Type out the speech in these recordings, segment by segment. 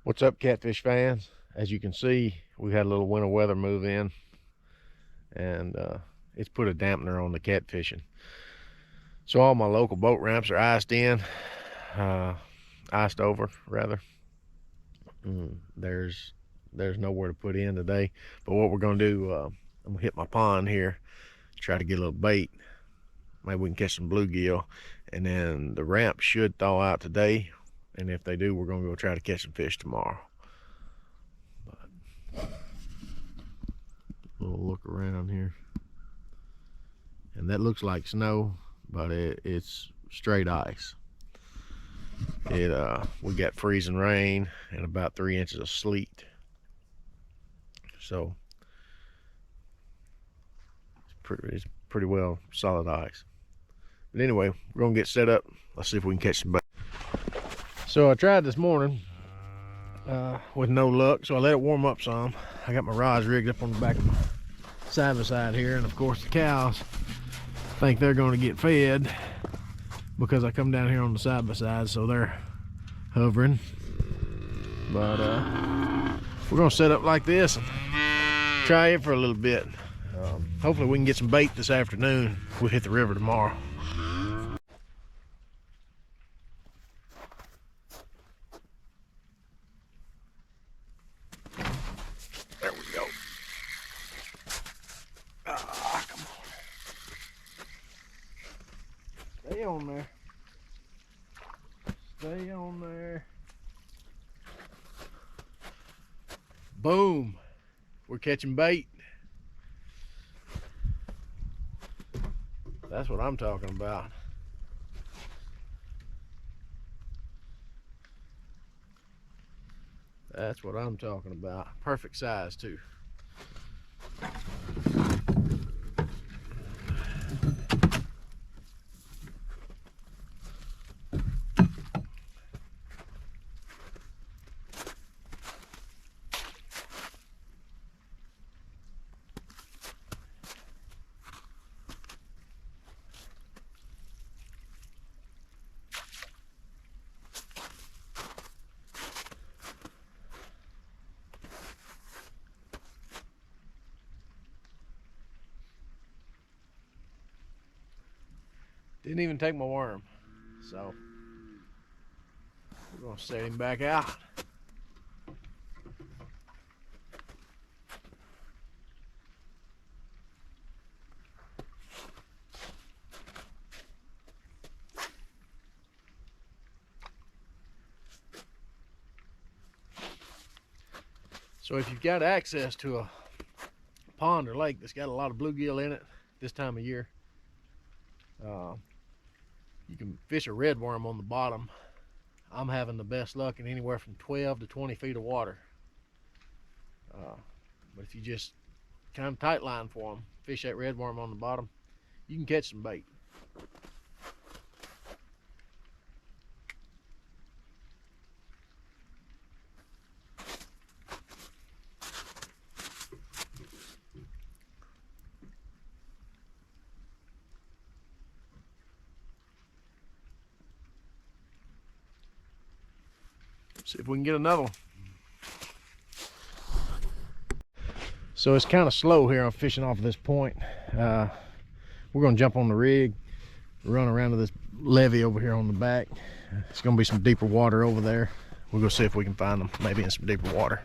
What's up, catfish fans? As you can see, we had a little winter weather move in, and it's put a dampener on the catfishing. So all my local boat ramps are iced in, iced over rather. There's nowhere to put in today. But what we're gonna do, I'm gonna hit my pond here, try to get a little bait. Maybe we can catch some bluegill, and then the ramp should thaw out today. And if they do, we're gonna go try to catch some fish tomorrow. Little look around here, and that looks like snow, but it's straight ice. We got freezing rain and about 3 inches of sleet, so it's pretty well solid ice. But anyway, we're gonna get set up. Let's see if we can catch some bait. So I tried this morning with no luck, so I let it warm up some. I got my rods rigged up on the back of my side by side here, and of course the cows think they're going to get fed because I come down here on the side by side, so they're hovering. But we're gonna set up like this and try it for a little bit. Hopefully we can get some bait this afternoon. We'll hit the river tomorrow. There we go. Come on. Stay on there. Stay on there. Boom. We're catching bait. That's what I'm talking about. That's what I'm talking about. Perfect size too. Didn't even take my worm, so we're gonna set him back out. So if you've got access to a pond or lake that's got a lot of bluegill in it this time of year, you can fish a red worm on the bottom. I'm having the best luck in anywhere from 12 to 20 feet of water. But if you just kind of tight line for them, fish that red worm on the bottom, you can catch some bait. See if we can get another one. So it's kind of slow here. I'm fishing off of this point. We're gonna jump on the rig, run around to this levee over here on the back. It's gonna be some deeper water over there. We'll go see if we can find them, maybe in some deeper water.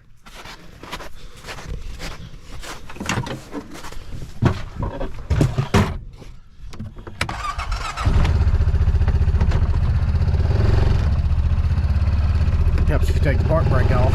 Helps if you take the park brake off.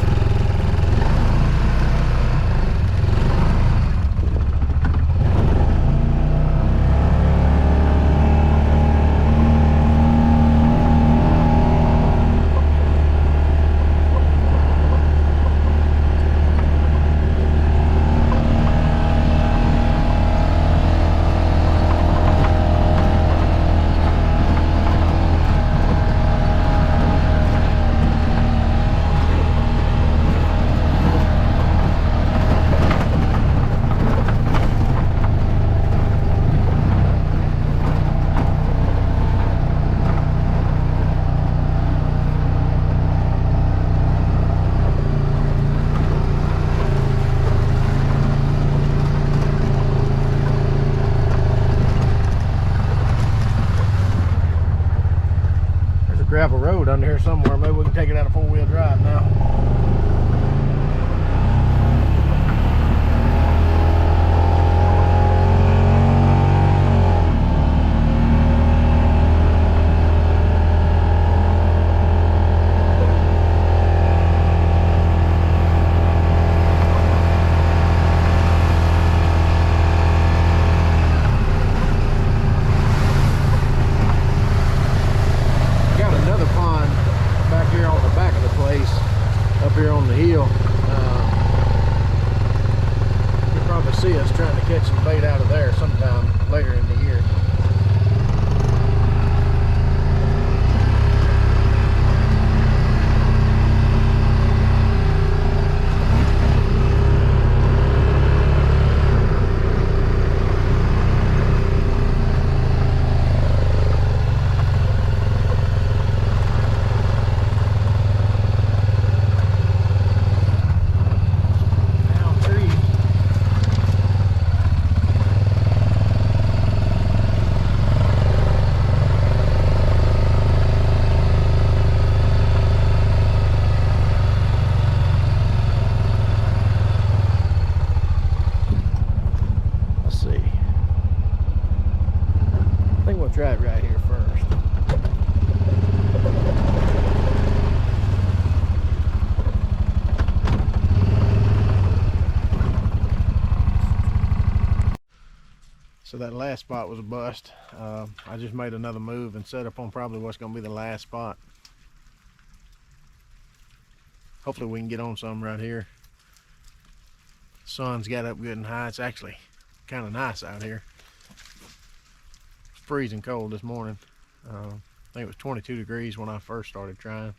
under here somewhere. Maybe we can take it out of four-wheel drive now. Up here on the hill. You'll probably see us trying to catch some bait out of there sometime later in the year. Try it right here first. So that last spot was a bust. I just made another move and set up on probably what's going to be the last spot. Hopefully we can get on some right here. Sun's got up good and high. It's actually kind of nice out here. Freezing cold this morning. I think it was 22 degrees when I first started trying.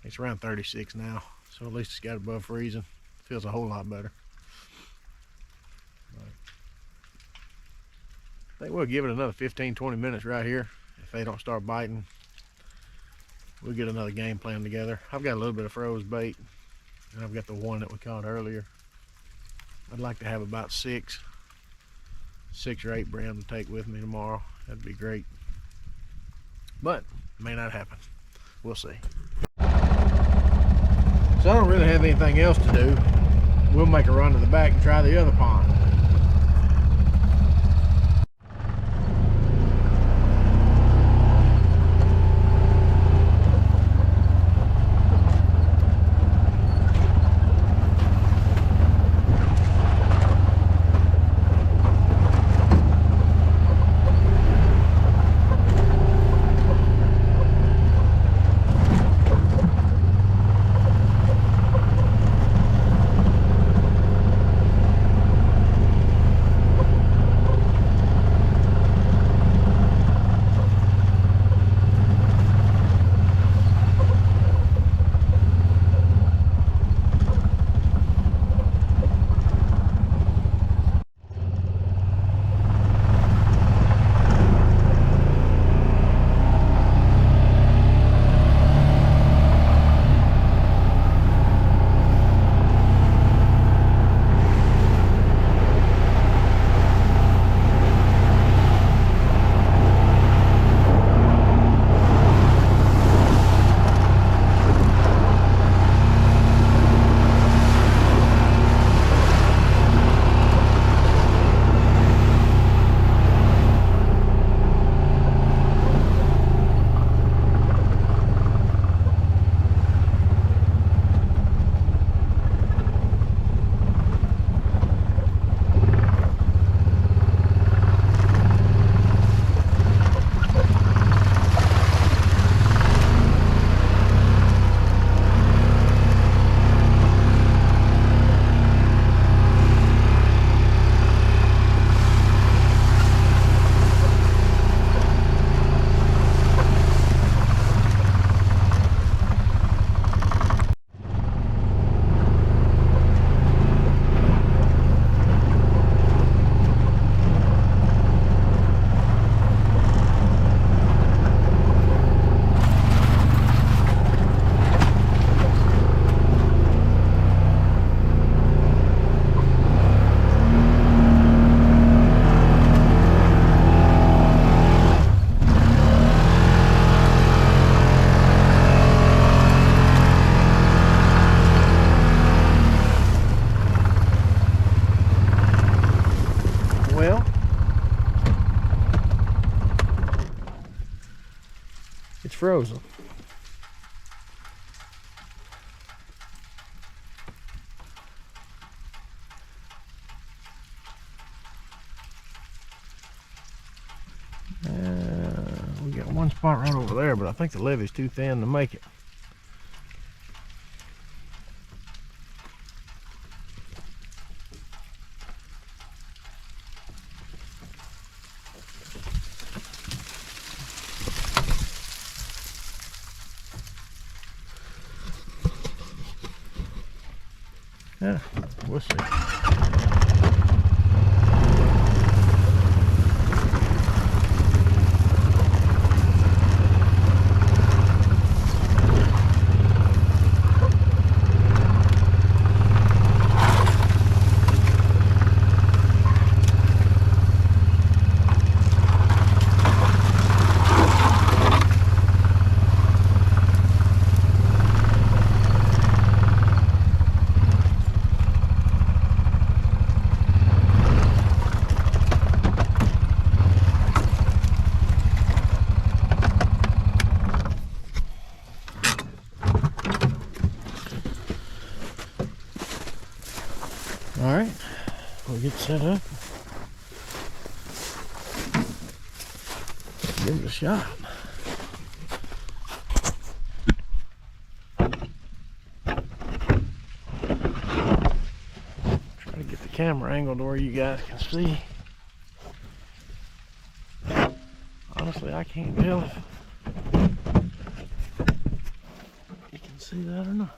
It's around 36 now, so at least it's got above freezing. Feels a whole lot better. I think we'll give it another 15-20 minutes right here. If they don't start biting, we'll get another game plan together. I've got a little bit of froze bait, and I've got the one that we caught earlier. I'd like to have about 6 or 8 brim to take with me tomorrow. That'd be great, but it may not happen. We'll see. So I don't really have anything else to do. We'll make a run to the back and try the other pond. frozen. We got one spot right over there, but I think the levee's too thin to make it. Yeah, we'll see. All right, we'll get set up. Give it a shot. Try to get the camera angled where you guys can see. Honestly, I can't tell if you can see that or not.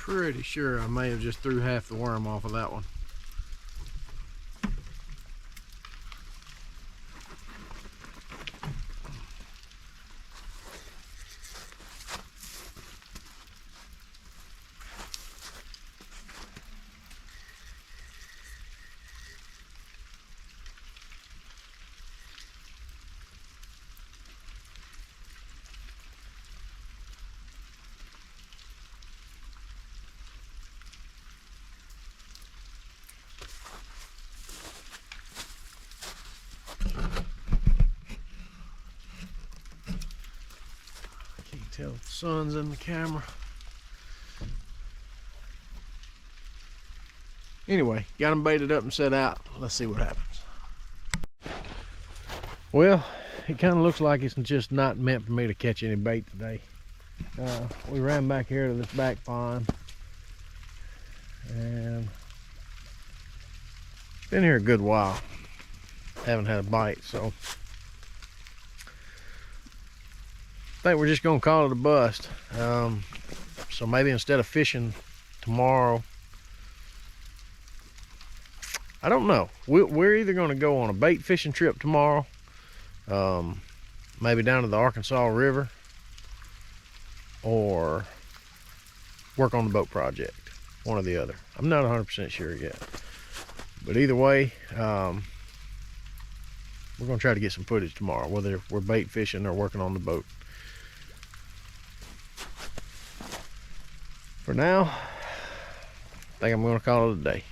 Pretty sure I may have just threw half the worm off of that one. Tell the sun's in the camera. Anyway, got them baited up and set out. Let's see what happens. Well, it kind of looks like it's just not meant for me to catch any bait today. We ran back here to this back pond and been here a good while. Haven't had a bite, so I think we're just gonna call it a bust. So maybe instead of fishing tomorrow, I don't know. We're either gonna go on a bait fishing trip tomorrow, maybe down to the Arkansas River, or work on the boat project. One or the other. I'm not 100% sure yet. But either way, we're gonna try to get some footage tomorrow, whether we're bait fishing or working on the boat. For now, I think I'm going to call it a day.